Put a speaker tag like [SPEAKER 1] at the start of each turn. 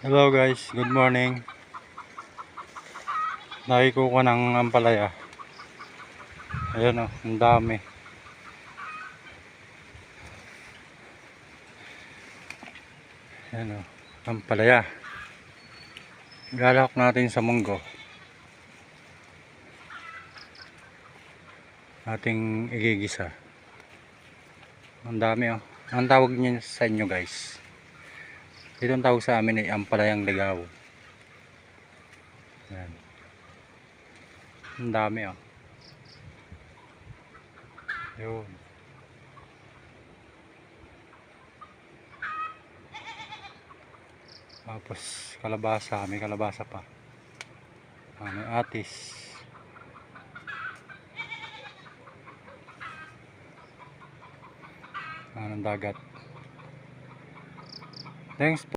[SPEAKER 1] Hello guys, good morning. Nakikuha ng ampalaya. Ayan o, ang dami. Ayan o, ampalaya. Galak natin sa munggo. Ating igigisa. Ang dami o. Ang tawag niya sa inyo guys. Ito ang tawag sa amin ay ampalayang ligaw. Ayan. Ang dami o. Yun. Tapos kalabasa, may kalabasa pa. May atis. Ng dagat. Thanks po.